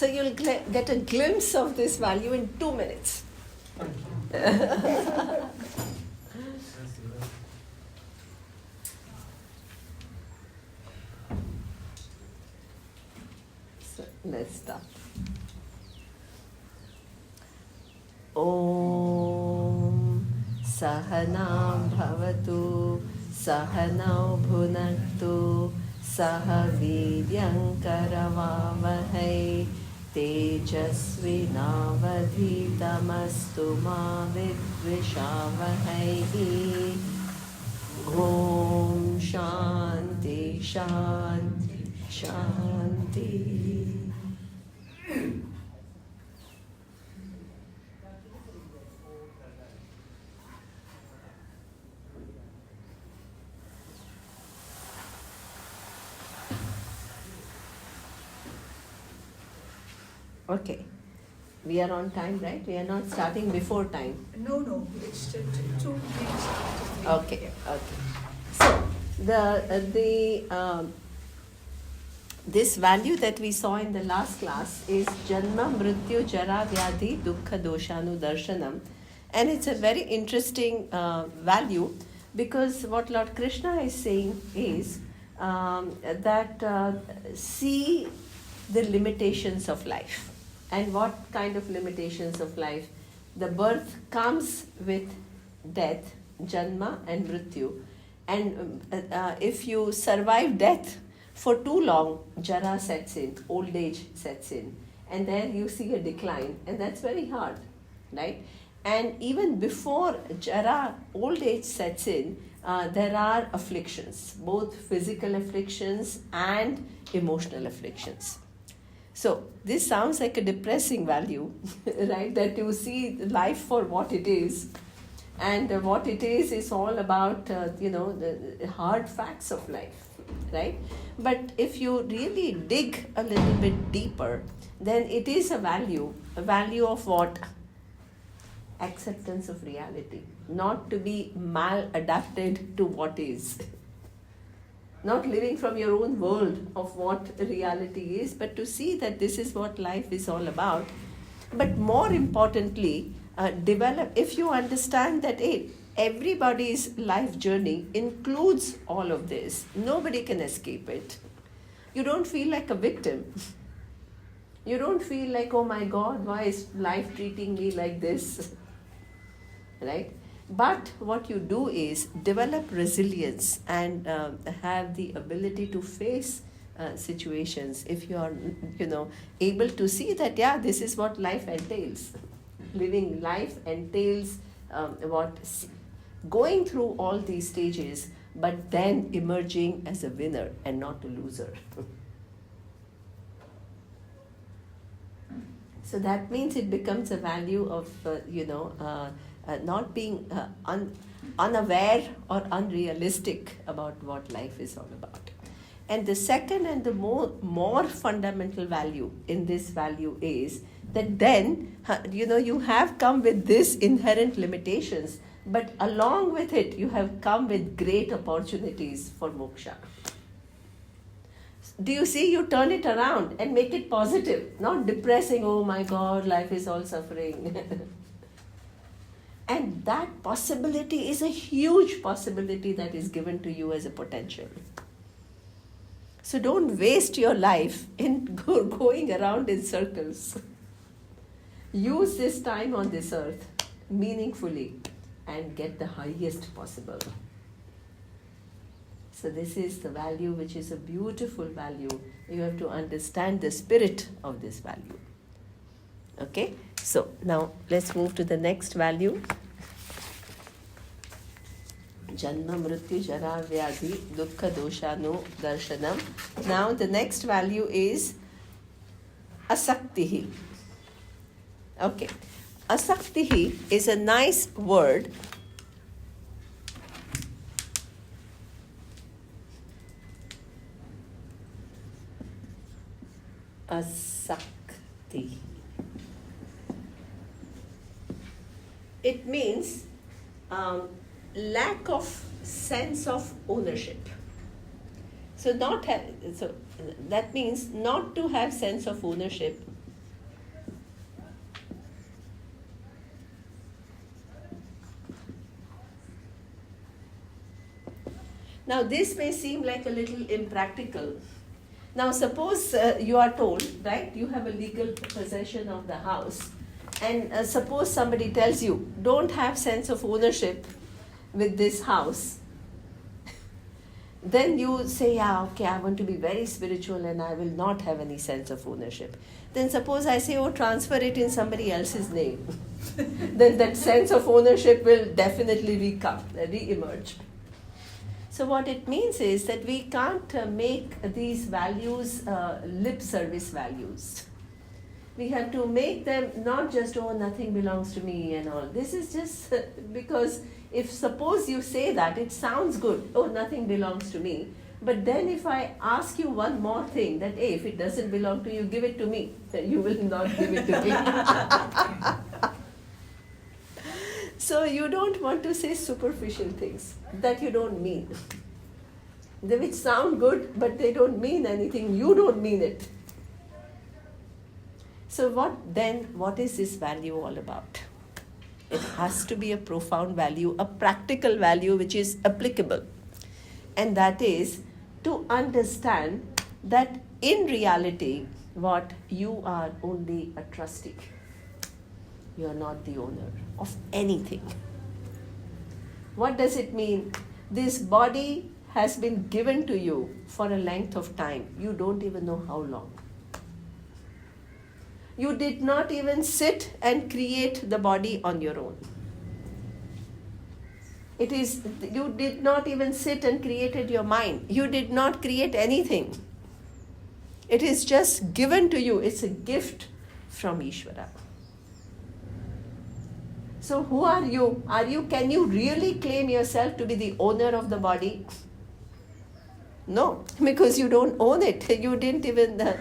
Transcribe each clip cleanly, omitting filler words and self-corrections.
So you'll get a glimpse of this value in 2 minutes. So let's start. Om Sahanam Bhavatu Sahanau Bhunaktu Saha Vidyam Karavavahai Tejasvinavadhitamastu ma vidvishavahai. Om Shanti Shanti Shanti. Okay, we are on time, right? We are not starting before time. No, it's 2 minutes after 3. Okay. So this value that we saw in the last class is Janma Mrityu Jara Vyadhi Dukkha Doshanu Darshanam, and it's a very interesting value, because what Lord Krishna is saying is that see the limitations of life. And what kind of limitations of life? The birth comes with death, Janma and Mrityu. And if you survive death for too long, Jara sets in, old age sets in. And then you see a decline, and that's very hard, right? And even before Jara, old age sets in, there are afflictions, both physical afflictions and emotional afflictions. So this sounds like a depressing value, right? That you see life for what it is, and what it is all about, the hard facts of life, right? But if you really dig a little bit deeper, then it is a value of what? Acceptance of reality, not to be maladapted to what is. Not living from your own world of what reality is, but to see that this is what life is all about. But more importantly, develop, if you understand that everybody's life journey includes all of this, nobody can escape it. You don't feel like a victim. You don't feel like, oh my God, why is life treating me like this? Right? But what you do is develop resilience and have the ability to face situations. If you are, able to see that, this is what life entails. Living life entails going through all these stages, but then emerging as a winner and not a loser. So that means it becomes a value of, not being unaware or unrealistic about what life is all about. And the second and the more fundamental value in this value is that then, you have come with this inherent limitations, but along with it, you have come with great opportunities for moksha. Do you see? You turn it around and make it positive, not depressing, oh my God, life is all suffering. And that possibility is a huge possibility that is given to you as a potential. So don't waste your life in going around in circles. Use this time on this earth meaningfully and get the highest possible. So this is the value, which is a beautiful value. You have to understand the spirit of this value. Okay? So now let's move to the next value. Janma Mrityu Jara Vyadhi Dukkha Doshanu Darshanam. Now the next value is Asaktihi. Okay. Asaktihi is a nice word. Asakti. It means lack of sense of ownership. So that means not to have sense of ownership Now, this may seem like a little impractical. Now, suppose you are told, right, you have a legal possession of the house, and suppose somebody tells you, don't have sense of ownership with this house. Then you say, yeah, okay, I want to be very spiritual and I will not have any sense of ownership. Then suppose I say, oh, transfer it in somebody else's name. Then that sense of ownership will definitely re-emerge. So what it means is that we can't make these values lip service values. We have to make them not just, oh, nothing belongs to me and all. This is just because if suppose you say that, it sounds good, oh, nothing belongs to me. But then if I ask you one more thing, that, hey, if it doesn't belong to you, give it to me. You will not give it to me. So you don't want to say superficial things that you don't mean. They which sound good, but they don't mean anything. You don't mean it. So what is this value all about? It has to be a profound value, a practical value which is applicable. And that is to understand that in reality, what you are only a trustee. You are not the owner of anything. What does it mean? This body has been given to you for a length of time. You don't even know how long. You did not even sit and create the body on your own. You did not even sit and created your mind. You did not create anything. It is just given to you. It's a gift from Ishvara. So who are you? Can you really claim yourself to be the owner of the body? No, because you don't own it. You didn't even,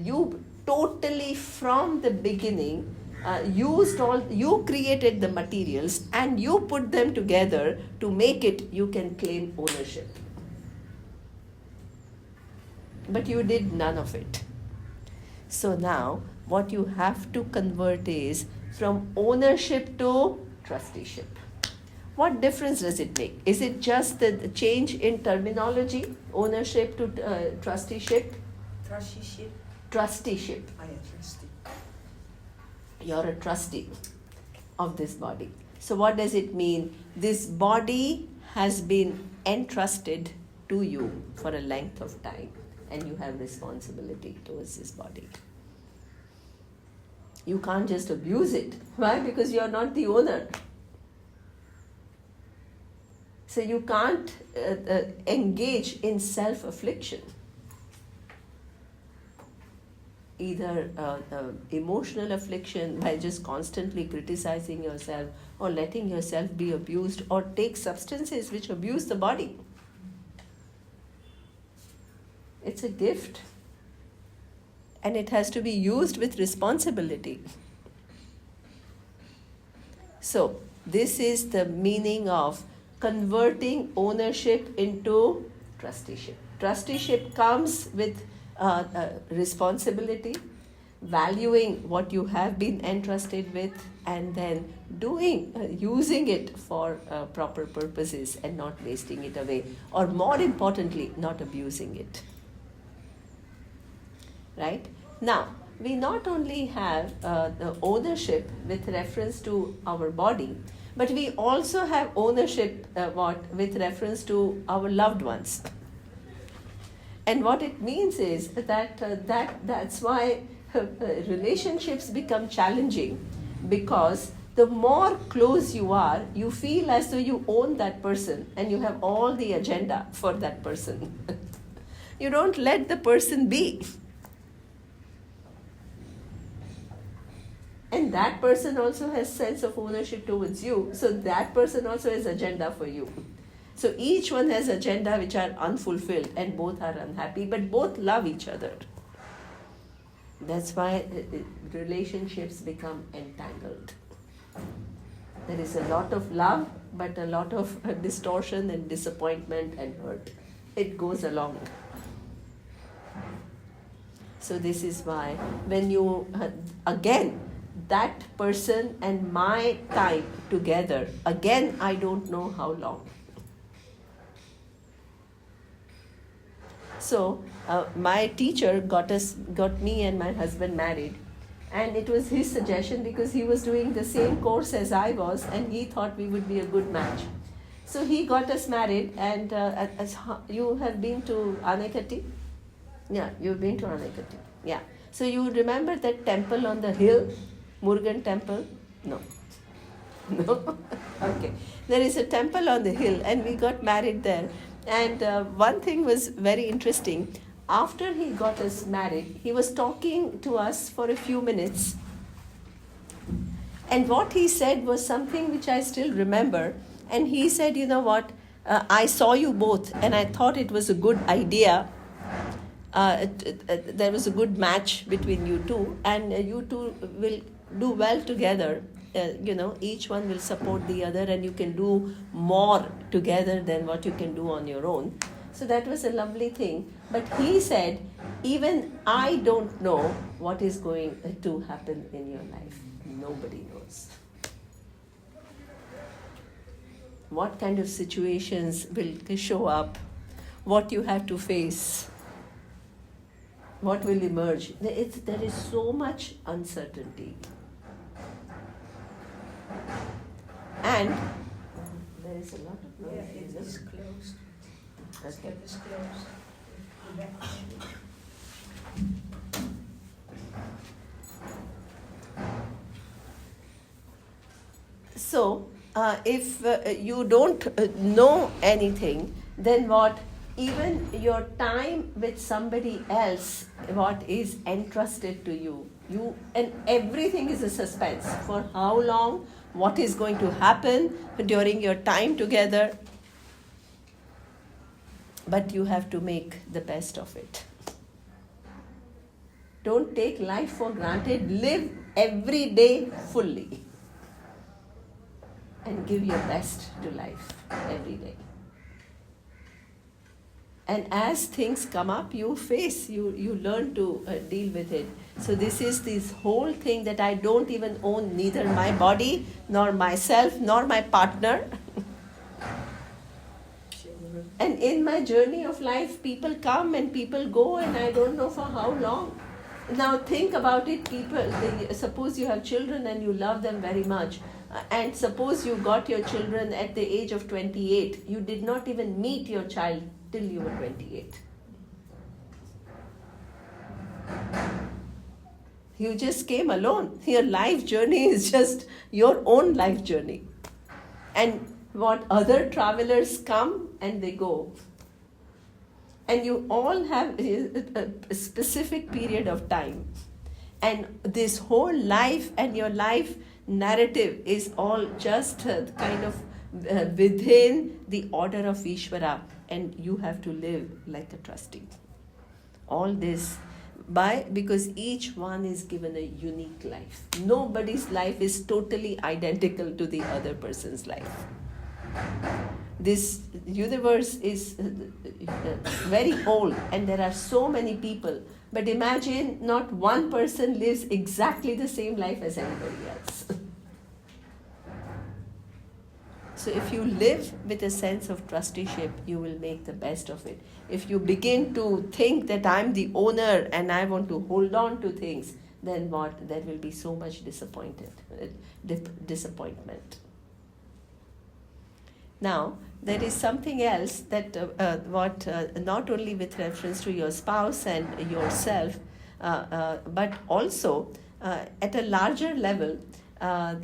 you totally from the beginning you created the materials and you put them together to make it, you can claim ownership. But you did none of it. So now what you have to convert is from ownership to trusteeship. What difference does it make? Is it just the change in terminology, ownership to trusteeship? Trusteeship. Trusteeship. I am trustee. You're a trustee of this body. So what does it mean? This body has been entrusted to you for a length of time and you have responsibility towards this body. You can't just abuse it. Why? Because you're not the owner. So you can't engage in self-affliction. Either emotional affliction by just constantly criticizing yourself or letting yourself be abused or take substances which abuse the body. It's a gift. And it has to be used with responsibility. So this is the meaning of converting ownership into trusteeship. Trusteeship comes with responsibility, valuing what you have been entrusted with, and then using it for proper purposes and not wasting it away, or more importantly, not abusing it. Right? Now, we not only have the ownership with reference to our body, but we also have ownership with reference to our loved ones. And what it means is that's why relationships become challenging, because the more close you are, you feel as though you own that person and you have all the agenda for that person. You don't let the person be. And that person also has sense of ownership towards you. So that person also has agenda for you. So each one has agenda which are unfulfilled and both are unhappy, but both love each other. That's why relationships become entangled. There is a lot of love, but a lot of distortion and disappointment and hurt. It goes along. So this is why when you, again, that person and my time together, again, I don't know how long. So my teacher got me and my husband married, and it was his suggestion because he was doing the same course as I was, and he thought we would be a good match. So he got us married, and you have been to Anekati? Yeah, you've been to Anekati. Yeah. So you remember that temple on the hill, Murugan temple? No. No? Okay. There is a temple on the hill, and we got married there. And one thing was very interesting. After he got us married, he was talking to us for a few minutes. And what he said was something which I still remember. And he said, you know what, I saw you both, and I thought it was a good idea. There was a good match between you two, and you two will do well together. Each one will support the other, and you can do more together than what you can do on your own. So that was a lovely thing. But he said, even I don't know what is going to happen in your life. Nobody knows. What kind of situations will show up, what you have to face, what will emerge. There is so much uncertainty. And there is a lot of noise. Yeah, it is closed. Okay. It is closed. So, if you don't know anything, then what? Even your time with somebody else, what is entrusted to you, and everything is a suspense. For how long? What is going to happen during your time together? But you have to make the best of it. Don't take life for granted. Live every day fully. And give your best to life every day. And as things come up, you learn to deal with it. So this is this whole thing that I don't even own neither my body, nor myself, nor my partner. And in my journey of life, people come and people go, and I don't know for how long. Now think about it, suppose you have children and you love them very much. And suppose you got your children at the age of 28. You did not even meet your child till you were 28. You just came alone. Your life journey is just your own life journey. And what other travelers come and they go. And you all have a specific period of time. And this whole life and your life narrative is all just kind of within the order of Ishvara, and you have to live like a trustee. All this because each one is given a unique life. Nobody's life is totally identical to the other person's life. This universe is very old, and there are so many people. But imagine not one person lives exactly the same life as anybody else. So if you live with a sense of trusteeship, you will make the best of it. If you begin to think that I'm the owner and I want to hold on to things, then what? There will be so much disappointment. Now, there is something else that not only with reference to your spouse and yourself, but also at a larger level,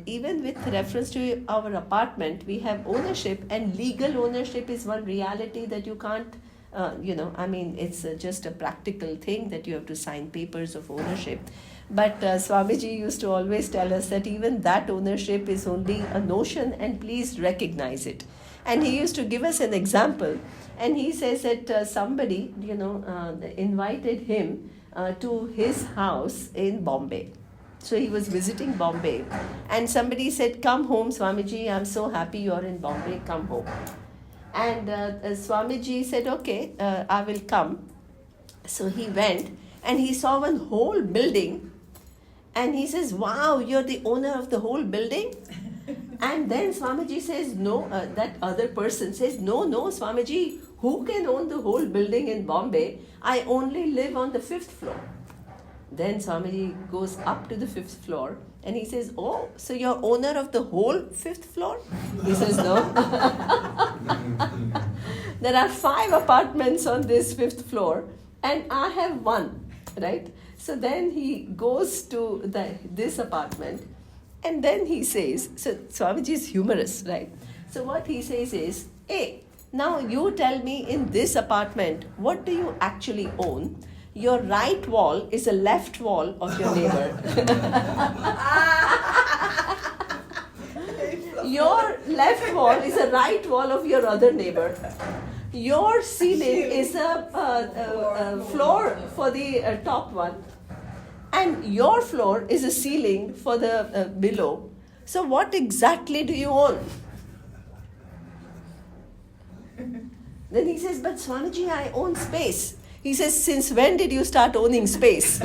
even with reference to our apartment, we have ownership, and legal ownership is one reality that you can't, it's just a practical thing that you have to sign papers of ownership. But Swamiji used to always tell us that even that ownership is only a notion, and please recognize it. And he used to give us an example, and he says that somebody, invited him to his house in Bombay. So he was visiting Bombay, and somebody said, "Come home, Swamiji, I'm so happy you're in Bombay, come home." And Swamiji said, "Okay, I will come." So he went, and he saw one whole building, and he says, "Wow, you're the owner of the whole building?" And then Swamiji says, no, that other person says, no, Swamiji, who can own the whole building in Bombay? I only live on the 5th floor. Then Swamiji goes up to the 5th floor and he says, oh, so you're owner of the whole 5th floor? He says, no. There are 5 apartments on this 5th floor and I have 1, right? So then he goes to this apartment and then he says, so Swamiji is humorous, right? So what he says is, hey, now you tell me in this apartment, what do you actually own? Your right wall is a left wall of your neighbor. Your left wall is a right wall of your other neighbor. Your ceiling is a floor for the top one. And your floor is a ceiling for the below. So what exactly do you own? Then he says, but Swamiji, I own space. He says, since when did you start owning space?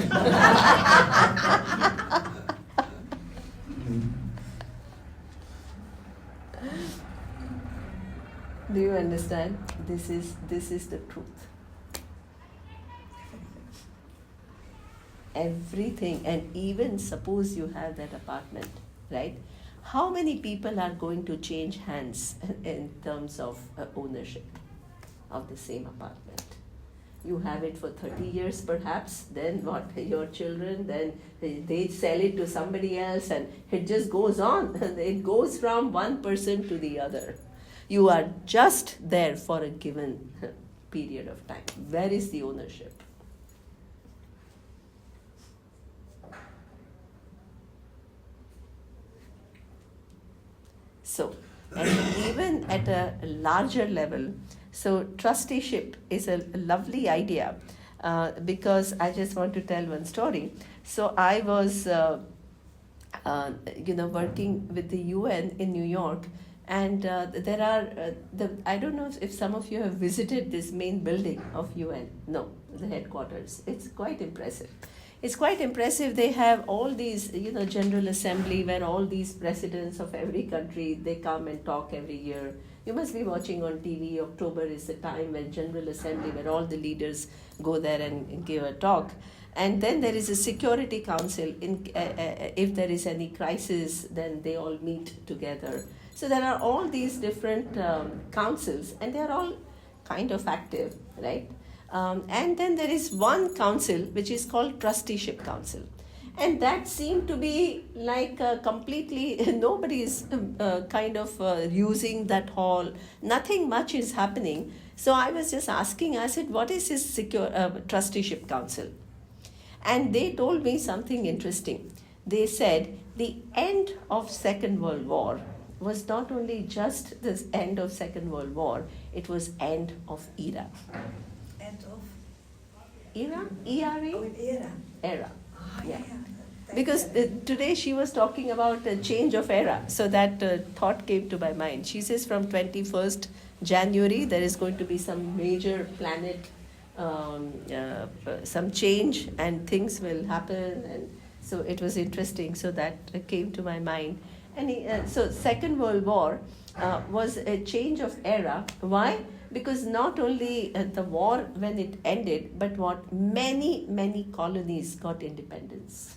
Do you understand? This is the truth. Everything, and even suppose you have that apartment, right? How many people are going to change hands in terms of ownership of the same apartment? You have it for 30 years perhaps, then what? Your children, then they sell it to somebody else and it just goes on. It goes from one person to the other. You are just there for a given period of time. Where is the ownership? So, and even at a larger level, so trusteeship is a lovely idea because I just want to tell one story. So I was, working with the UN in New York, and there are I don't know if some of you have visited this main building of UN. No, the headquarters. It's quite impressive. It's quite impressive. They have all these, General Assembly where all these presidents of every country, they come and talk every year. You must be watching on TV. October is the time when General Assembly, where all the leaders go there and give a talk. And then there is a Security Council. If there is any crisis, then they all meet together. So there are all these different councils, and they are all kind of active, right? And then there is one council which is called Trusteeship Council. And that seemed to be like completely, nobody is using that hall. Nothing much is happening. So I was just asking, I said, what is this Trusteeship Council? And they told me something interesting. They said the end of Second World War was not only just the end of Second World War, it was end of era. End of? Era? E-R-A? Oh, era. Era. Yeah. Yeah. Because today she was talking about a change of era. So that thought came to my mind. She says from 21st January, there is going to be some major planet, some change and things will happen. And so it was interesting. So that came to my mind. And so Second World War was a change of era. Why? Because not only the war when it ended, but what many colonies got independence.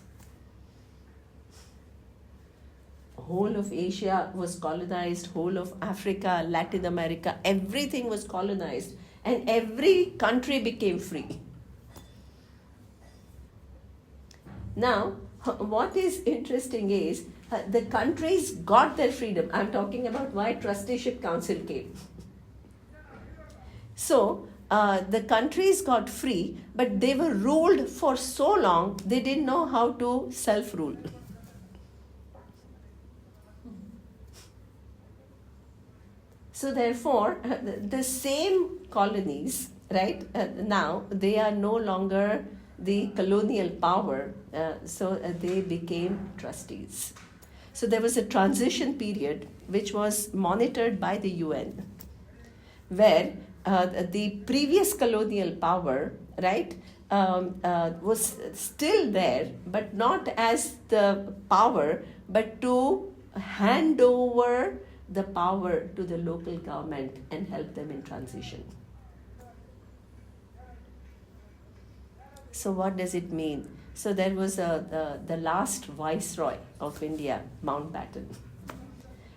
Whole of Asia was colonized, whole of Africa, Latin America, everything was colonized, and every country became free. Now, what is interesting is the countries got their freedom. I'm talking about why Trusteeship Council came. So, the countries got free, but they were ruled for so long, they didn't know how to self-rule. So therefore, the same colonies, right, now, they are no longer the colonial power, so they became trustees. So there was a transition period which was monitored by the UN, where the previous colonial power, right, was still there, but not as the power, but to hand over the power to the local government and help them in transition. So what does it mean? So there was the last viceroy of India, Mountbatten,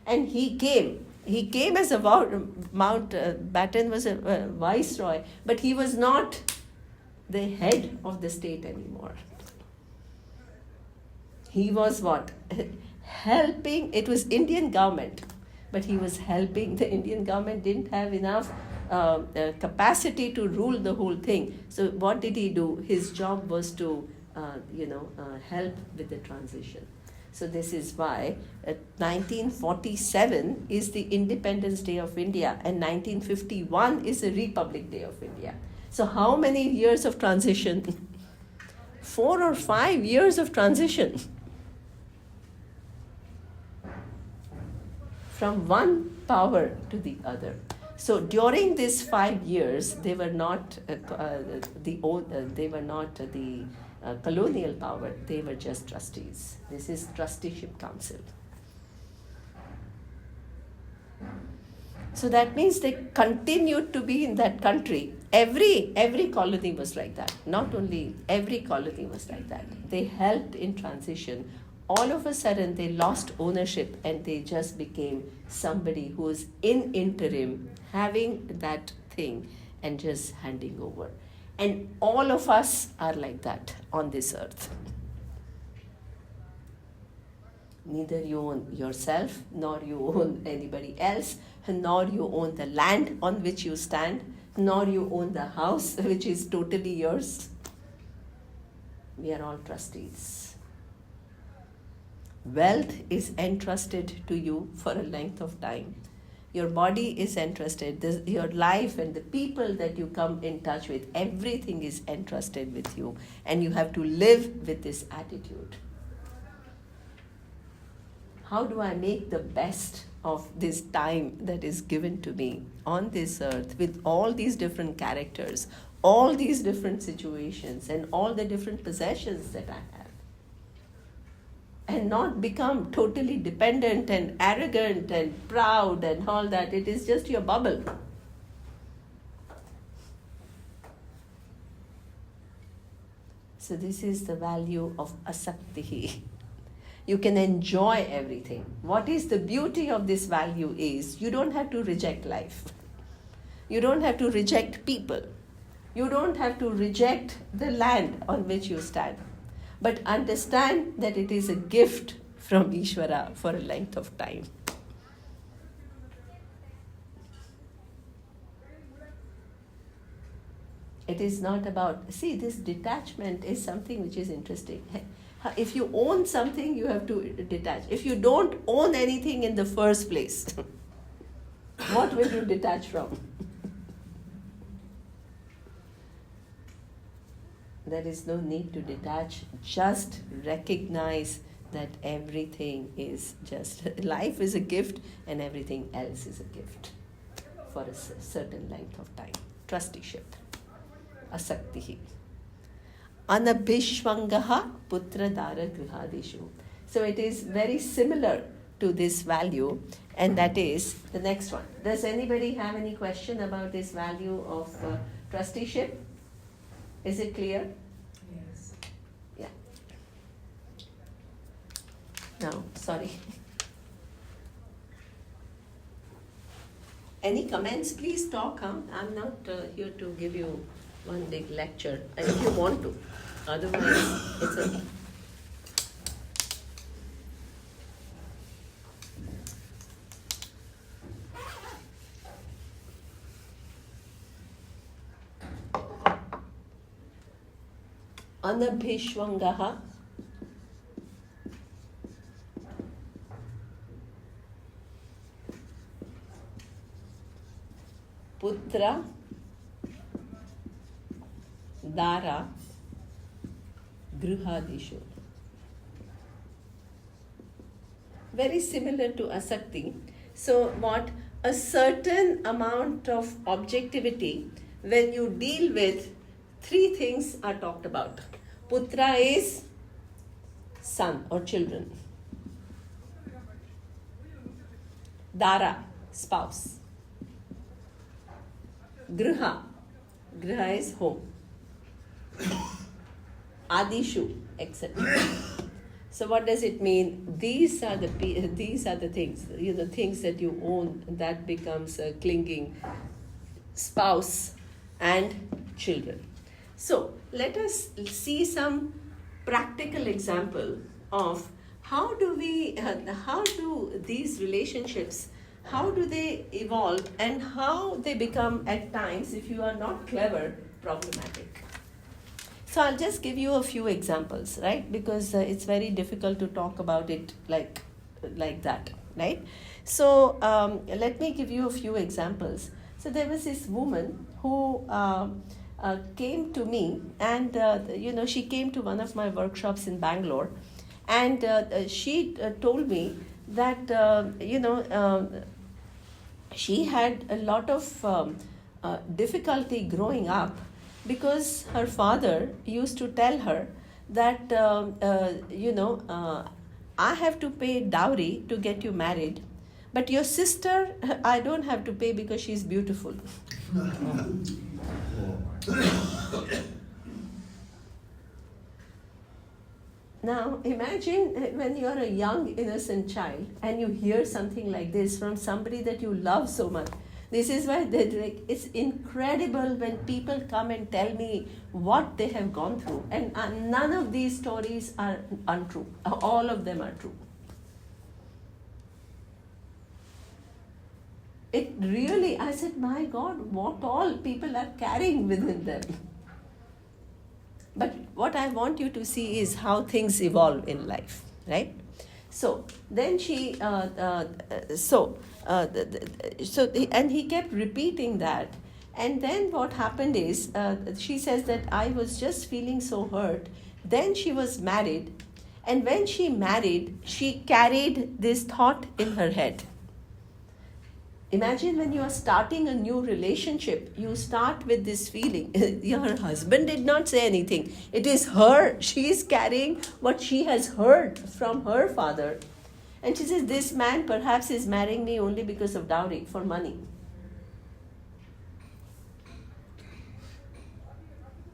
and he came. He came as a Mountbatten was a viceroy, but he was not the head of the state anymore. He was what? Helping. It was Indian government, but he was helping. The Indian government didn't have enough capacity to rule the whole thing. So what did he do? His job was to help with the transition. So this is why 1947 is the Independence Day of India and 1951 is the Republic Day of India. So how many years of transition? 4 or 5 years of transition. From one power to the other. So during these 5 years, they were not the colonial power. They were just trustees. This is trusteeship council. So that means they continued to be in that country. Every colony was like that. Not only every colony was like that. They helped in transition. All of a sudden they lost ownership and they just became somebody who was in interim, having that thing and just handing over. And all of us are like that on this earth. Neither you own yourself, nor you own anybody else, nor you own the land on which you stand, nor you own the house which is totally yours. We are all trustees. Wealth is entrusted to you for a length of time. Your body is entrusted. Your life and the people that you come in touch with, everything is entrusted with you. And you have to live with this attitude. How do I make the best of this time that is given to me on this earth with all these different characters, all these different situations, and all the different possessions that I have? And not become totally dependent and arrogant and proud and all that. It is just your bubble. So this is the value of asakti. You can enjoy everything. What is the beauty of this value is you don't have to reject life. You don't have to reject people. You don't have to reject the land on which you stand. But understand that it is a gift from Ishvara for a length of time. It is not about, see, this detachment is something which is interesting. If you own something, you have to detach. If you don't own anything in the first place, what will you detach from? There is no need to detach. Just recognize that everything is just, life is a gift and everything else is a gift for a certain length of time. Trusteeship. Asaktihi. Anabhishvangaha putra dara grihadishu. So it is very similar to this value, and that is the next one. Does anybody have any question about this value of trusteeship? Is it clear? Yes. Yeah. No, sorry. Any comments? Please talk. Huh? I'm not here to give you one big lecture. And if you want to. Otherwise, it's okay. Anabhishvangaha putra dara grihadishu. Very similar to asakti. So what? A certain amount of objectivity when you deal with three things are talked about. Putra is son or children. Dara, spouse. Griha. Griha is home. Adishu, etc. So what does it mean? These are the things, things that you own, that becomes a clinging spouse and children. So let us see some practical example of how do these relationships, how do they evolve, and how they become at times, if you are not clever, problematic. So I'll just give you a few examples, right? Because it's very difficult to talk about it like that, right? So let me give you a few examples. So there was this woman who came to me, and she came to one of my workshops in Bangalore, and she told me that she had a lot of difficulty growing up, because her father used to tell her that I have to pay dowry to get you married, but your sister I don't have to pay because she's beautiful. Now imagine when you are a young innocent child and you hear something like this from somebody that you love so much. This is why it's incredible when people come and tell me what they have gone through. And none of these stories are untrue. All of them are true. It really, I said, my God, what all people are carrying within them. But what I want you to see is how things evolve in life, right? So then and he kept repeating that. And then what happened is, she says that I was just feeling so hurt. Then she was married. And when she married, she carried this thought in her head. Imagine when you are starting a new relationship, you start with this feeling. Your husband did not say anything. It is her. She is carrying what she has heard from her father. And she says, this man perhaps is marrying me only because of dowry, for money.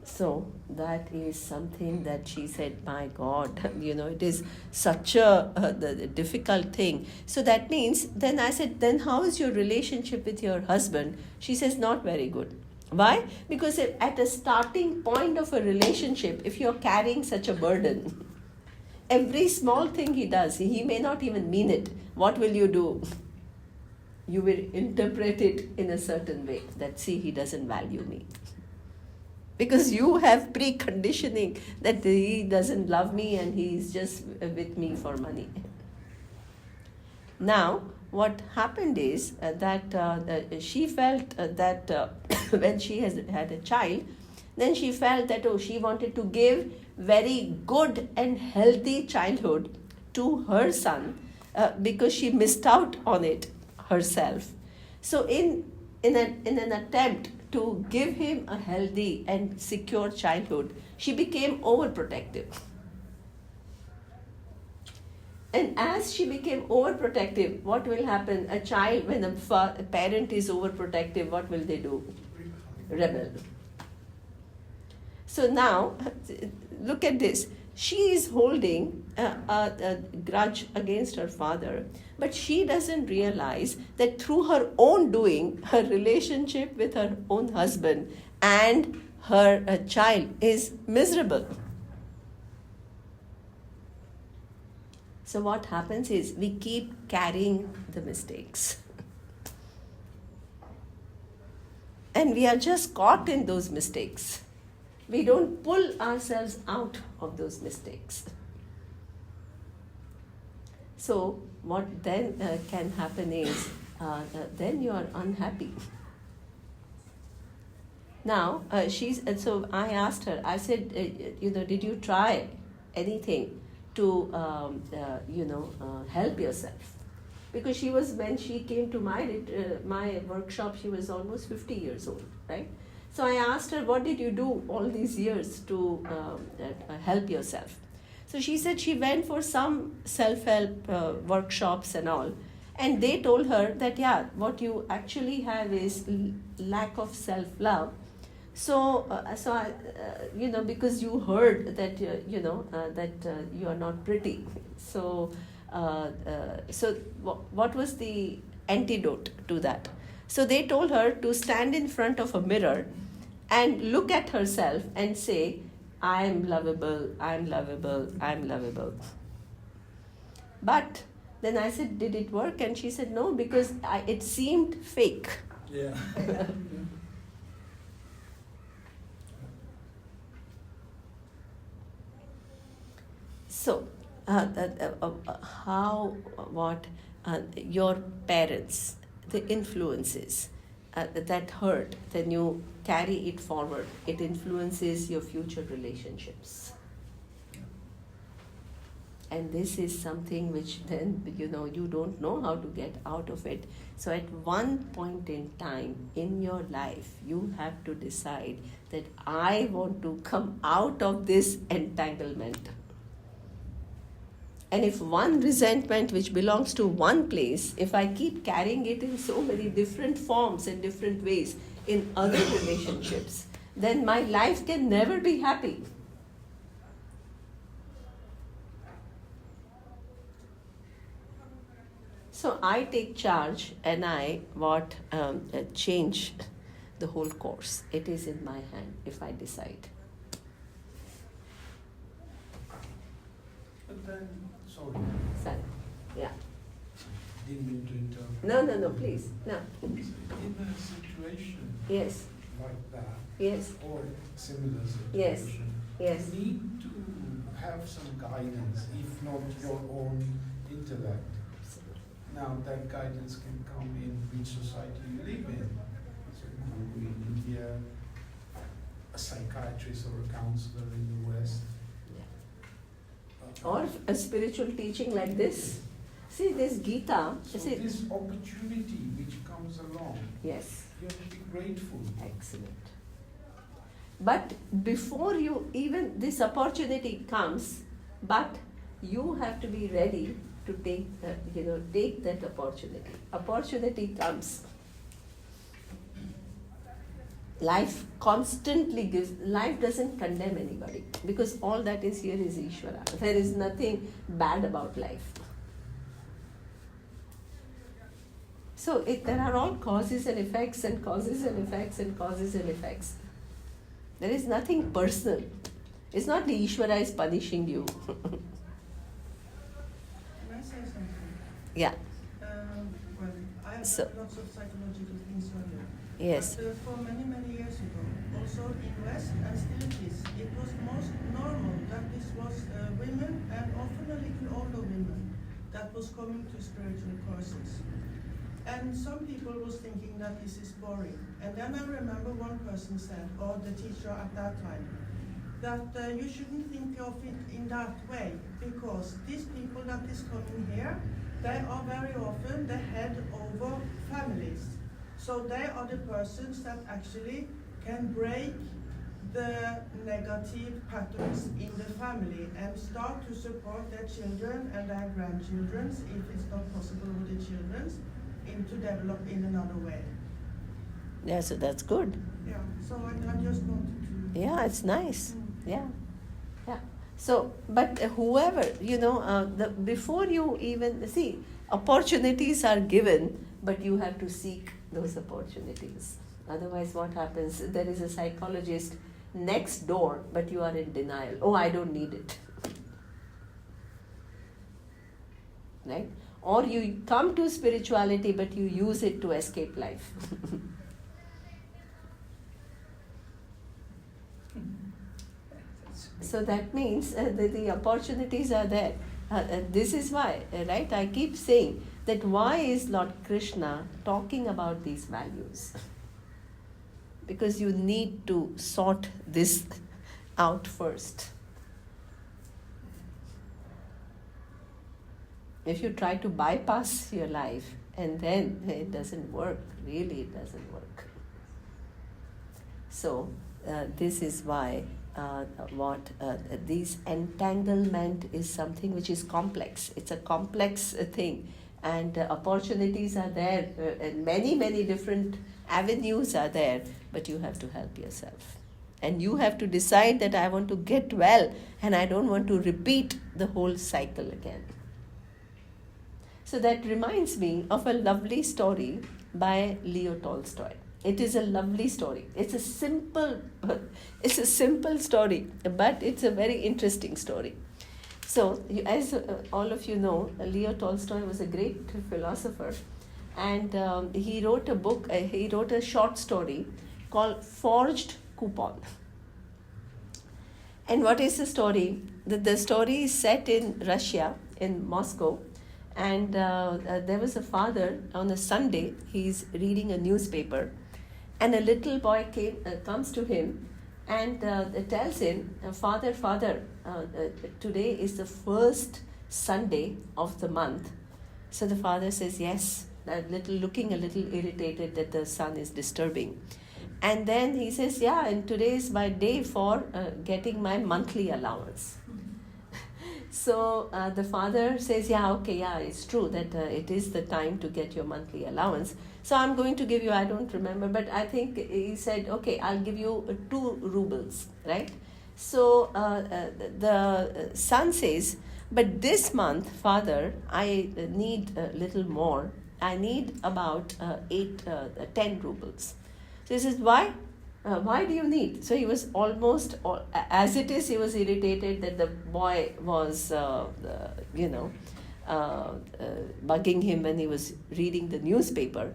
So that is something that she said, my God, it is such a difficult thing. So that means, then I said, then how is your relationship with your husband? She says, not very good. Why? Because at a starting point of a relationship, if you're carrying such a burden, every small thing he does, he may not even mean it. What will you do? You will interpret it in a certain way, that, see, he doesn't value me. Because you have preconditioning that he doesn't love me and he's just with me for money. Now, what happened is that she felt that when she has had a child, then she felt that, she wanted to give very good and healthy childhood to her son because she missed out on it herself. So in an attempt to give him a healthy and secure childhood, she became overprotective. And as she became overprotective, what will happen? A child, when a parent is overprotective, what will they do? Rebel. So now, look at this. She is holding a grudge against her father, but she doesn't realize that through her own doing, her relationship with her own husband and her child is miserable. So what happens is we keep carrying the mistakes. And we are just caught in those mistakes. We don't pull ourselves out of those mistakes. So what then can happen is, then you are unhappy. Now, so I asked her, I said, did you try anything to, help yourself? Because when she came to my workshop, she was almost 50 years old, right? So I asked her, what did you do all these years to help yourself? So she said she went for some self-help workshops and all. And they told her that, yeah, what you actually have is lack of self-love. So, because you heard that, you are not pretty. What was the antidote to that? So they told her to stand in front of a mirror and look at herself and say, I'm lovable, I'm lovable, I'm lovable. But then I said, did it work? And she said, no, because it seemed fake. Yeah. So, your parents, the influences that hurt, then you carry it forward. It influences your future relationships. And this is something which then, you don't know how to get out of it. So at one point in time in your life, you have to decide that I want to come out of this entanglement. And if one resentment which belongs to one place, if I keep carrying it in so many different forms and different ways in other relationships, then my life can never be happy. So I take charge and I change the whole course. It is in my hand if I decide. But then, sorry, Sorry. Yeah. didn't mean to interrupt. No, please. No. In a situation Yes. like that, Yes. or similar Yes. situation, Yes. you need to have some guidance, if not your own intellect. Now, that guidance can come in which society you live in. So, in India, a psychiatrist or a counselor in the West. Or a spiritual teaching like this. See, this Gita. So See, this opportunity which comes along, yes. you have to be grateful. Excellent. But before you even this opportunity comes, but you have to be ready to take that opportunity. Opportunity comes. Life constantly gives. Life doesn't condemn anybody because all that is here is Ishvara. There is nothing bad about life. So there are all causes and effects and causes and effects and causes and effects. There is nothing personal. It's not the Ishvara is punishing you. Can I say something? Yeah. Well, I have So- done lots of psychological things earlier. Yes. But for many, many years ago, also in West, and still it is, it was most normal that this was women, and often a little older women, that was coming to spiritual courses. And some people was thinking that this is boring. And then I remember one person said, or the teacher at that time, that you shouldn't think of it in that way, because these people that is coming here, they are very often the head over families. So they are the persons that actually can break the negative patterns in the family and start to support their children and their grandchildren, if it's not possible with the children, to develop in another way. Yeah, so that's good. Yeah, so I just wanted to... Yeah, it's nice. Yeah. So, but whoever, before you even see, opportunities are given, but you have to seek those opportunities. Otherwise, what happens? There is a psychologist next door, but you are in denial. Oh, I don't need it. Right? Or you come to spirituality, but you use it to escape life. So that means that the opportunities are there. This is why, right? I keep saying that why is Lord Krishna talking about these values? Because you need to sort this out first. If you try to bypass your life and then it doesn't work, really it doesn't work. So this is why this entanglement is something which is complex. It's a complex thing and opportunities are there, and many different avenues are there, but you have to help yourself. And you have to decide that I want to get well and I don't want to repeat the whole cycle again. So that reminds me of a lovely story by Leo Tolstoy. It is a lovely story. It's a simple story, but it's a very interesting story. So, as all of you know, Leo Tolstoy was a great philosopher, and he wrote a short story called Forged Coupon. And what is the story? The story is set in Russia, in Moscow, and there was a father on a Sunday. He's reading a newspaper, and a little boy comes to him and tells him, Father, today is the first Sunday of the month. So the father says, yes, looking a little irritated that the son is disturbing. And then he says, yeah, and today is my day for getting my monthly allowance. So the father says, yeah, it's true that it is the time to get your monthly allowance. So I'm going to give you, I don't remember, but I think he said, okay, I'll give you 2 rubles, right? So the son says, but this month, father, I need a little more. I need about 10 rubles. So he says, why? Why do you need? So he was almost, as it is, he was irritated that the boy was, bugging him when he was reading the newspaper.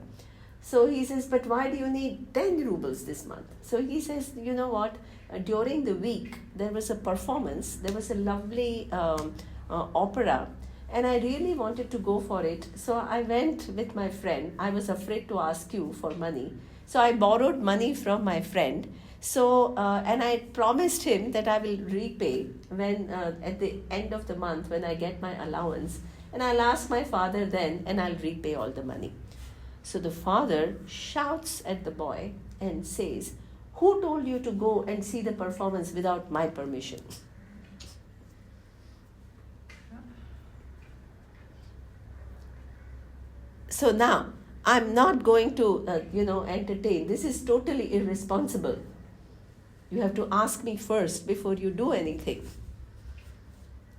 So he says, but why do you need 10 rubles this month? So he says, you know what, during the week, there was a performance, there was a lovely opera, and I really wanted to go for it. So I went with my friend. I was afraid to ask you for money. So I borrowed money from my friend. So, and I promised him that I will repay when at the end of the month when I get my allowance. And I'll ask my father then and I'll repay all the money. So the father shouts at the boy and says, who told you to go and see the performance without my permission? So now, I'm not going to, entertain. This is totally irresponsible. You have to ask me first before you do anything.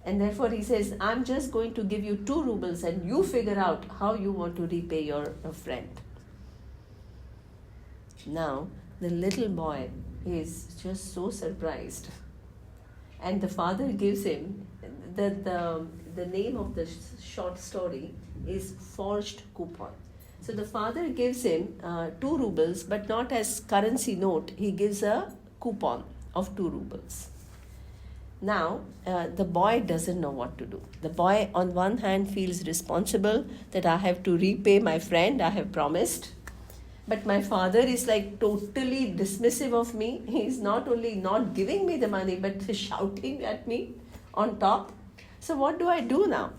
And therefore he says, I'm just going to give you 2 rubles and you figure out how you want to repay your friend. Now, the little boy is just so surprised. And the father gives him, the name of the short story is Forged Coupon. So the father gives him 2 rubles, but not as currency note. He gives a coupon of 2 rubles. Now, the boy doesn't know what to do. The boy, on one hand, feels responsible that I have to repay my friend, I have promised. But my father is like totally dismissive of me. He's not only not giving me the money, but shouting at me on top. So what do I do now?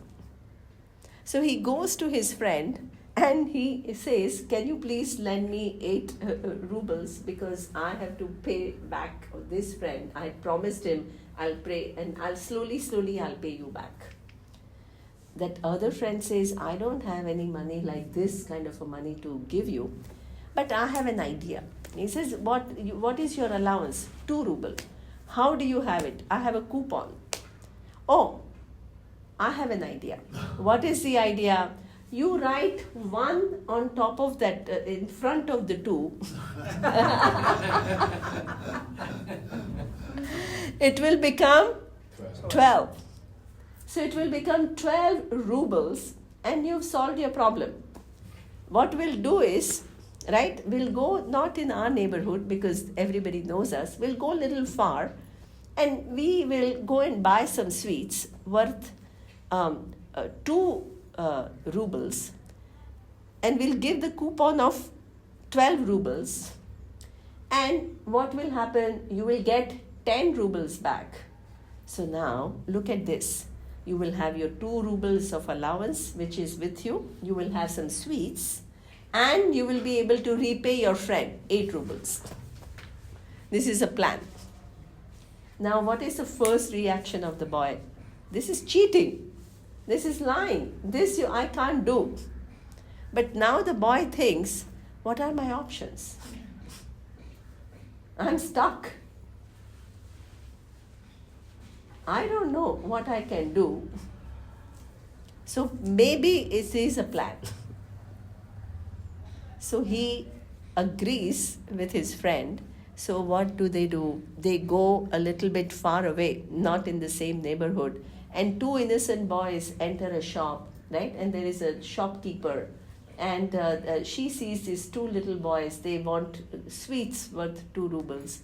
So he goes to his friend and he says, can you please lend me 8 rubles because I have to pay back this friend. I promised him I'll pray and I'll slowly I'll pay you back. That other friend says, I don't have any money like this kind of a money to give you, but I have an idea. He says, what is your allowance? 2 rubles. How do you have it? I have a coupon. Oh, I have an idea. What is the idea? You write 1 on top of that, in front of the 2. It will become 12. So it will become 12 rubles and you've solved your problem. What we'll do is, right, we'll go not in our neighborhood because everybody knows us. We'll go a little far and we will go and buy some sweets worth 2 rubles, and we'll give the coupon of 12 rubles. And what will happen? You will get 10 rubles back. So now look at this. You will have your 2 rubles of allowance, which is with you. You will have some sweets, and you will be able to repay your friend 8 rubles. This is a plan. Now, what is the first reaction of the boy? This is cheating. This is lying. I can't do. But now the boy thinks, what are my options? I'm stuck. I don't know what I can do. So maybe it is a plan. So he agrees with his friend. So what do? They go a little bit far away, not in the same neighborhood. And two innocent boys enter a shop, right? And there is a shopkeeper. And she sees these two little boys. They want sweets worth 2 rubles.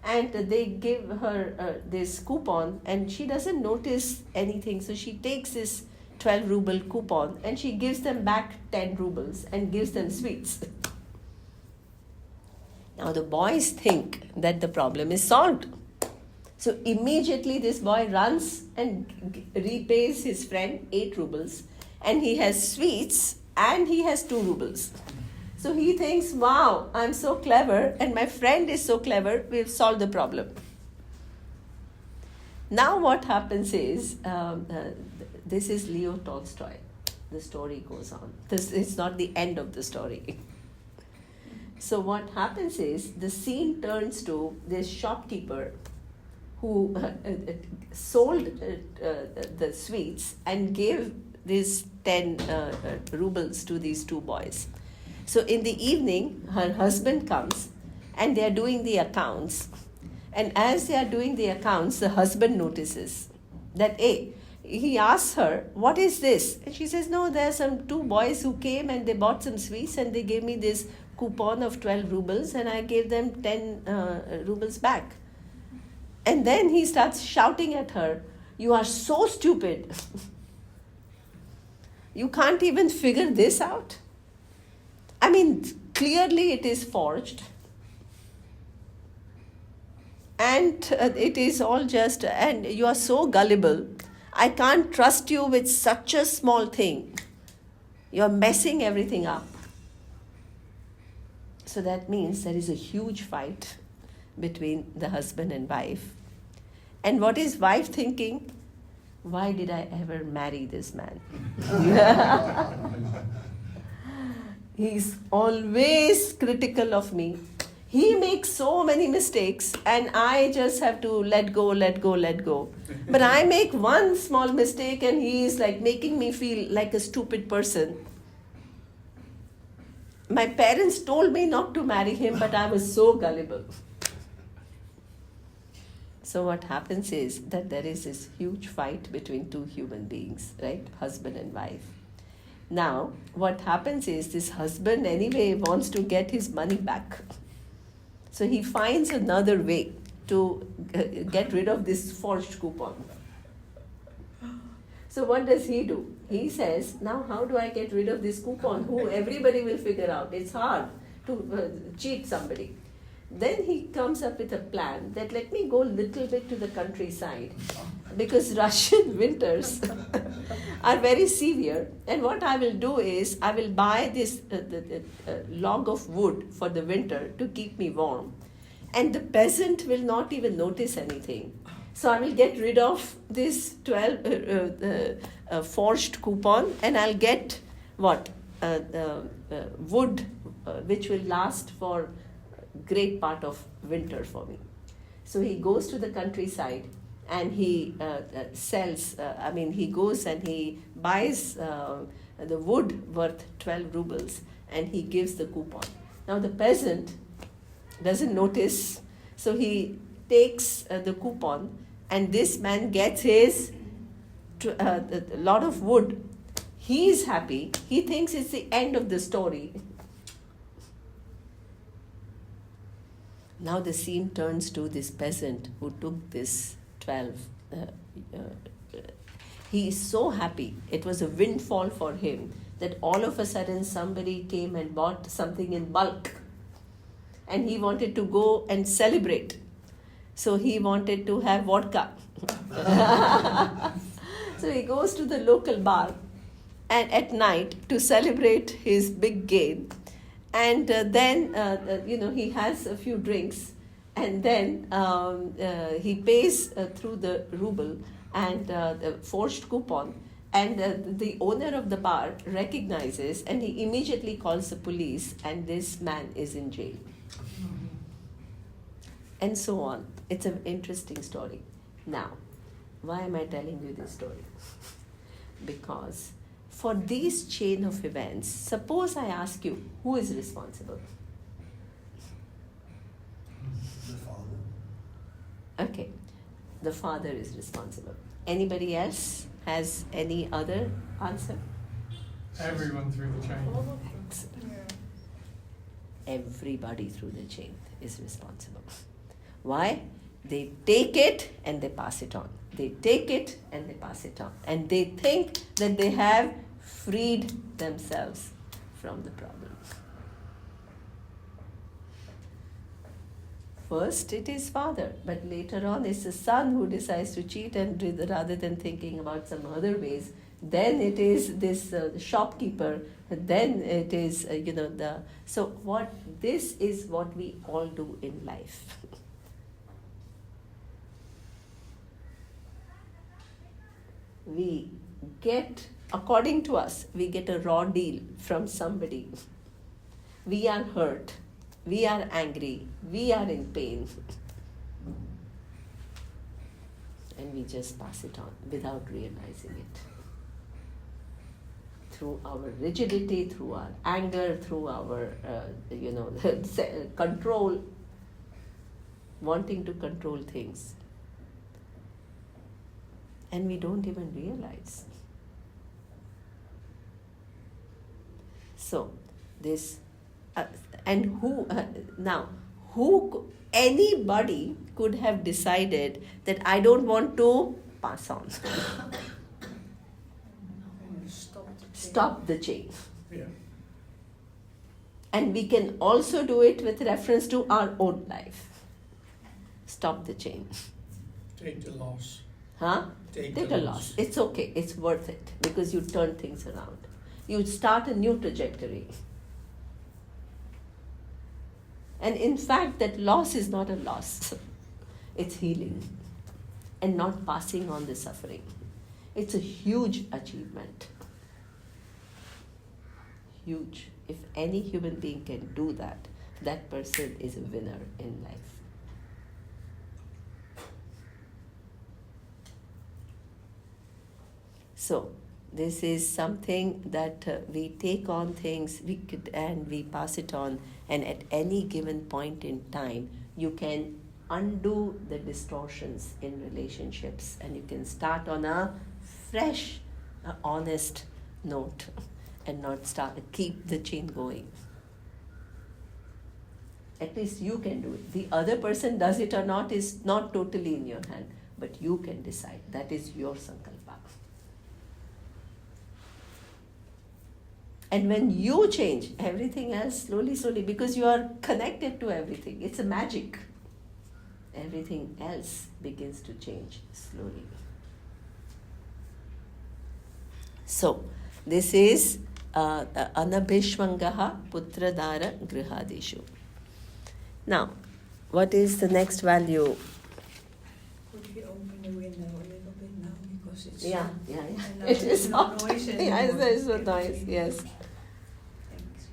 And they give her this coupon, and she doesn't notice anything. So she takes this 12 ruble coupon and she gives them back 10 rubles and gives them sweets. Now the boys think that the problem is solved. So immediately this boy runs and repays his friend 8 rubles, and he has sweets and he has 2 rubles. So he thinks, wow, I'm so clever and my friend is so clever, we've solved the problem. Now what happens is, this is Leo Tolstoy. The story goes on. This is not the end of the story. So what happens is, the scene turns to this shopkeeper who sold the sweets and gave these 10 rubles to these 2 boys. So in the evening, her husband comes and they are doing the accounts. And as they are doing the accounts, the husband notices that, hey, he asks her, what is this? And she says, no, there are some 2 boys who came and they bought some sweets and they gave me this coupon of 12 rubles and I gave them 10 rubles back. And then he starts shouting at her, you are so stupid. You can't even figure this out? I mean, clearly it is forged. And it is all just, and you are so gullible. I can't trust you with such a small thing. You're messing everything up. So that means there is a huge fight between the husband and wife. And what is wife thinking? Why did I ever marry this man? He's always critical of me. He makes so many mistakes and I just have to let go. But I make one small mistake and he is like making me feel like a stupid person. My parents told me not to marry him, but I was so gullible. So what happens is that there is this huge fight between 2 human beings, right? Husband and wife. Now, what happens is this husband anyway wants to get his money back. So he finds another way to get rid of this forged coupon. So what does he do? He says, now how do I get rid of this coupon? Who everybody will figure out. It's hard to cheat somebody. Then he comes up with a plan that let me go a little bit to the countryside because Russian winters are very severe. And what I will do is I will buy this log of wood for the winter to keep me warm. And the peasant will not even notice anything. So I will get rid of this 12 forged coupon and I'll get what? Wood which will last for great part of winter for me. So he goes to the countryside and he he goes and he buys the wood worth 12 rubles and he gives the coupon. Now the peasant doesn't notice, so he takes the coupon and this man gets his lot of wood. He is happy. He thinks it's the end of the story. Now the scene turns to this peasant who took this 12. He is so happy. It was a windfall for him that all of a sudden somebody came and bought something in bulk. And he wanted to go and celebrate. So he wanted to have vodka. So he goes to the local bar and at night to celebrate his big gain. And then he has a few drinks and then he pays through the ruble and the forged coupon. And the owner of the bar recognizes and he immediately calls the police, and this man is in jail. And so on. It's an interesting story. Now, why am I telling you this story? Because for these chain of events, suppose I ask you, who is responsible? The father. Okay, the father is responsible. Anybody else has any other answer? Everyone through the chain. Excellent. Everybody through the chain is responsible. Why? They take it and they pass it on. They take it and they pass it on. And they think that they have freed themselves from the problem. First it is father, but later on it's the son who decides to cheat, and rather than thinking about some other ways, then it is this shopkeeper, then it is so what this is what we all do in life. We get, according to us, we get a raw deal from somebody. We are hurt, we are angry, we are in pain, and we just pass it on without realizing it. Through our rigidity, through our anger, through our control, wanting to control things, and we don't even realize. So this and who now who anybody could have decided that I don't want to pass on. Stop the chain. Yeah. And we can also do it with reference to our own life. Stop the chain. Take the loss. Huh? Take Take the a loss. loss. It's okay. It's worth it because you turn things around. You start a new trajectory. And in fact, that loss is not a loss. It's healing and not passing on the suffering. It's a huge achievement. Huge. If any human being can do that, that person is a winner in life. So, this is something that we take on things and we pass it on, and at any given point in time, you can undo the distortions in relationships and you can start on a fresh, honest note and not keep the chain going. At least you can do it. The other person does it or not is not totally in your hand, but you can decide. That is your sankalpa. And when you change, everything else slowly, because you are connected to everything, it's a magic. Everything else begins to change slowly. So, this is Anabhishwangaha Putradara Grihadishu. Now, what is the next value? Could we open the window a little bit now because it's Yeah. and now It is there's no hot. noise Yes, anymore. there is no Can noise. we- Yes. Thanks.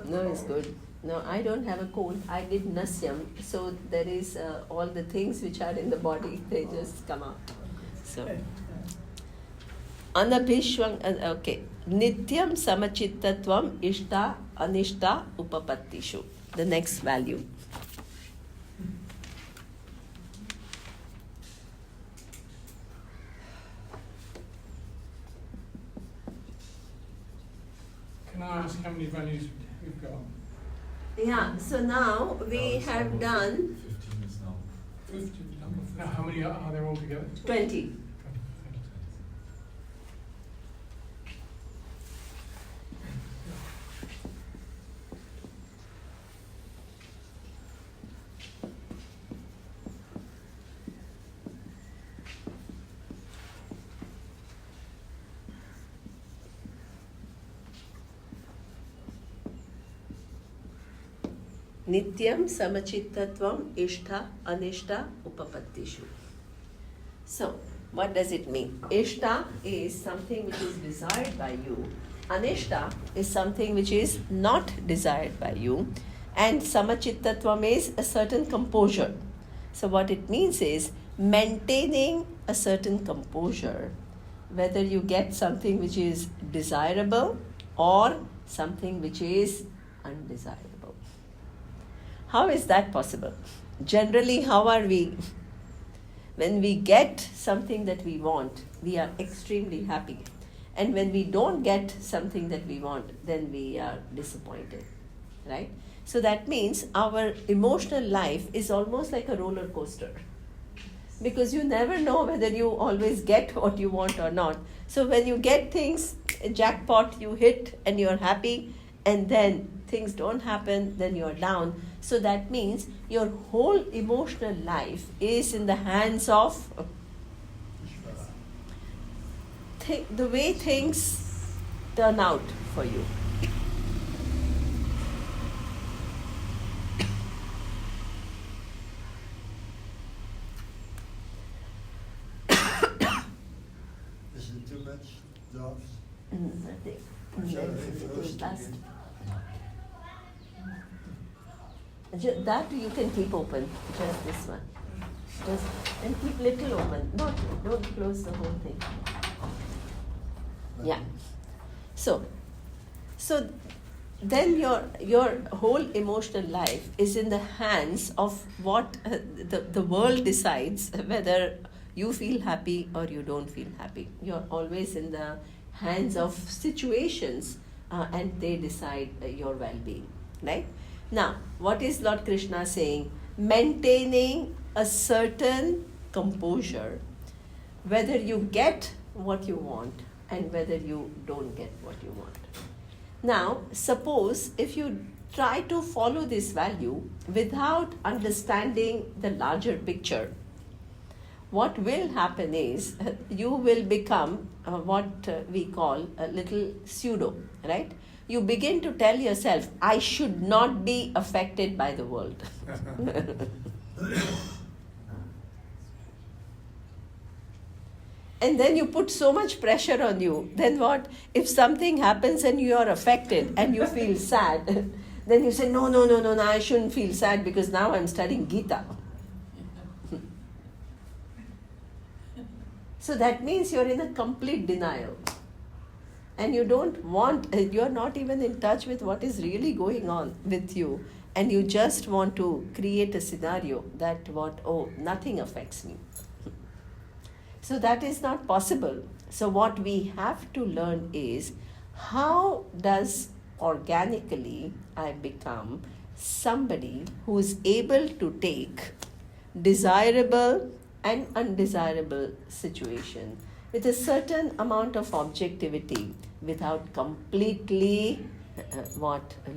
No, it's good. No, I don't have a cold. I did nasyam, so there is all the things which are in the body, they just come out. So, Anabhishwang, okay. Nityam samachittatvam ishta anishta upapattishu. The next value. Can I ask how many values we've got? Yeah, so now we have done 15 is now. 50. Now, how many are there altogether? 20. Nityam samachittatvam ishtha anishta upapattishu. So, what does it mean? Ishta is something which is desired by you. Anishta is something which is not desired by you. And samachittatvam is a certain composure. So, what it means is maintaining a certain composure, whether you get something which is desirable or something which is undesirable. How is that possible? Generally, how are we? When we get something that we want, we are extremely happy. And when we don't get something that we want, then we are disappointed, right? So that means our emotional life is almost like a roller coaster. Because you never know whether you always get what you want or not. So when you get things, a jackpot you hit and you're happy, and then things don't happen, then you're down. So that means your whole emotional life is in the hands of the way things turn out for you. Is it too much, Dobbs? Nothing. That you can keep open, just this one. Just and keep little open. Don't close the whole thing. Yeah. So then your whole emotional life is in the hands of what the world decides whether you feel happy or you don't feel happy. You're always in the hands of situations and they decide your well-being, right? Now, what is Lord Krishna saying? Maintaining a certain composure, whether you get what you want and whether you don't get what you want. Now, suppose if you try to follow this value without understanding the larger picture, what will happen is you will become what we call a little pseudo, right? You begin to tell yourself, I should not be affected by the world. And then you put so much pressure on you. Then what? If something happens and you are affected and you feel sad, then you say, no, I shouldn't feel sad because now I'm studying Gita. So that means you're in a complete denial. And you don't want, you're not even in touch with what is really going on with you. And you just want to create a scenario that nothing affects me. So that is not possible. So what we have to learn is, how does organically I become somebody who is able to take desirable and undesirable situation with a certain amount of objectivity without completely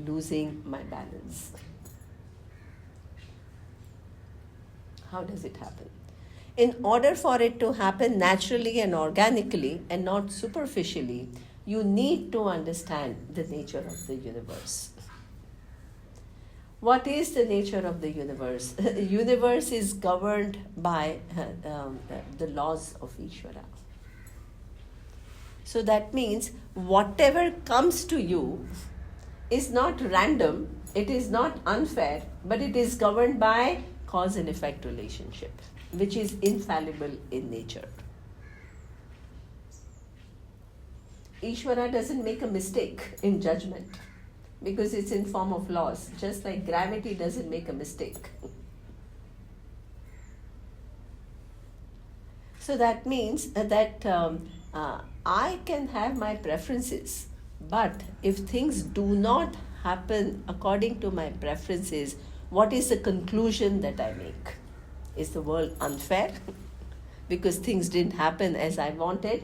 losing my balance. How does it happen? In order for it to happen naturally and organically and not superficially, you need to understand the nature of the universe. What is the nature of the universe? The universe is governed by the laws of Ishvara. So that means whatever comes to you is not random, it is not unfair, but it is governed by cause and effect relationship, which is infallible in nature. Ishvara doesn't make a mistake in judgment because it's in form of laws, just like gravity doesn't make a mistake. So that means that I can have my preferences, but if things do not happen according to my preferences, what is the conclusion that I make? Is the world unfair because things didn't happen as I wanted?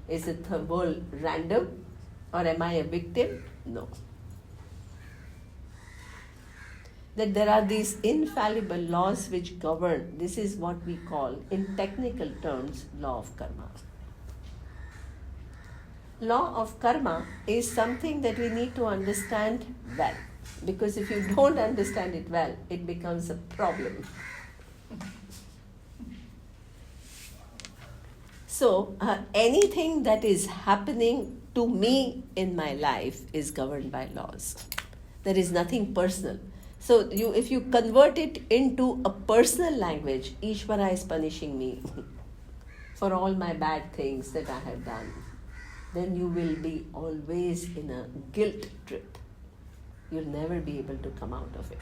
Is it the world random, or am I a victim? No. That there are these infallible laws which govern. This is what we call, in technical terms, law of karma. Law of karma is something that we need to understand well. Because if you don't understand it well, it becomes a problem. So, anything that is happening to me in my life is governed by laws. There is nothing personal. So, if you convert it into a personal language, Ishvara is punishing me for all my bad things that I have done, then you will be always in a guilt trip. You'll never be able to come out of it.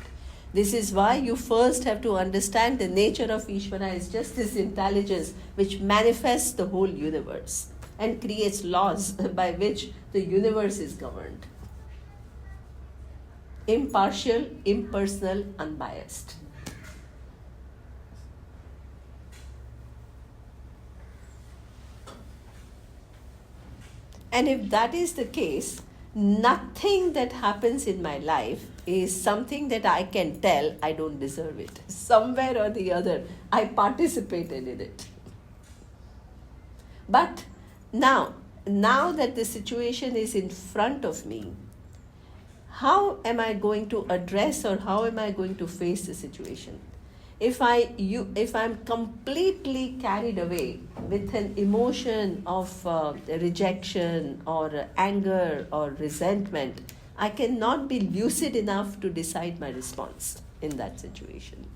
This is why you first have to understand the nature of Ishvara is just this intelligence which manifests the whole universe and creates laws by which the universe is governed. Impartial, impersonal, unbiased. And if that is the case, nothing that happens in my life is something that I can tell I don't deserve it. Somewhere or the other, I participated in it. But now that the situation is in front of me, how am I going to address or how am I going to face the situation? If I'm completely carried away with an emotion of rejection or anger or resentment, I cannot be lucid enough to decide my response in that situation.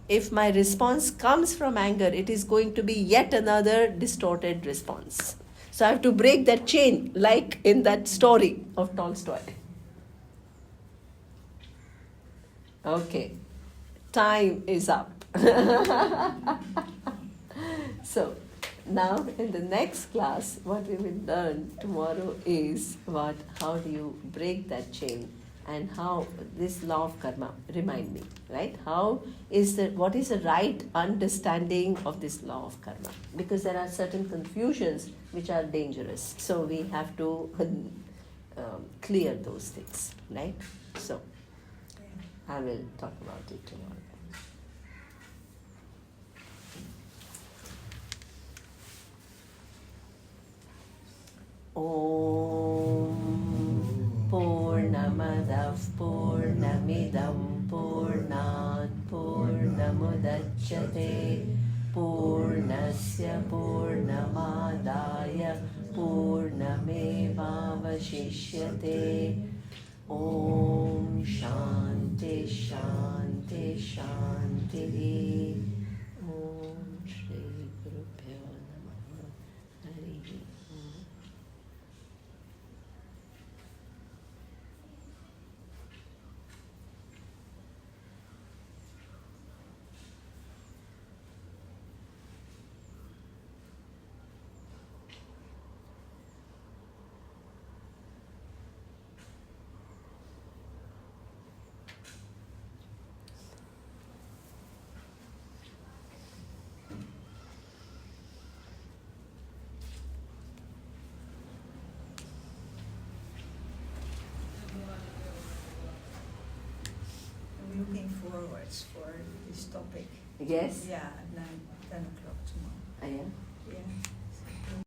If my response comes from anger, it is going to be yet another distorted response. So I have to break that chain, like in that story of Tolstoy. Okay. Time is up. So, now in the next class, what we will learn tomorrow is how do you break that chain and how this law of karma, remind me, right? What is the right understanding of this law of karma? Because there are certain confusions which are dangerous. So, we have to clear those things, right? So, I will talk about it tomorrow. Om Purnamadah Purnamidam Purnat Purnamudachyate Purnasya Purnamadaya Purnamevavashishyate. Om Shanti Shanti Shanti. Om Shri Guru Pyo Namaha. Hari Om. I'm looking forwards for this topic. Yes? Yeah,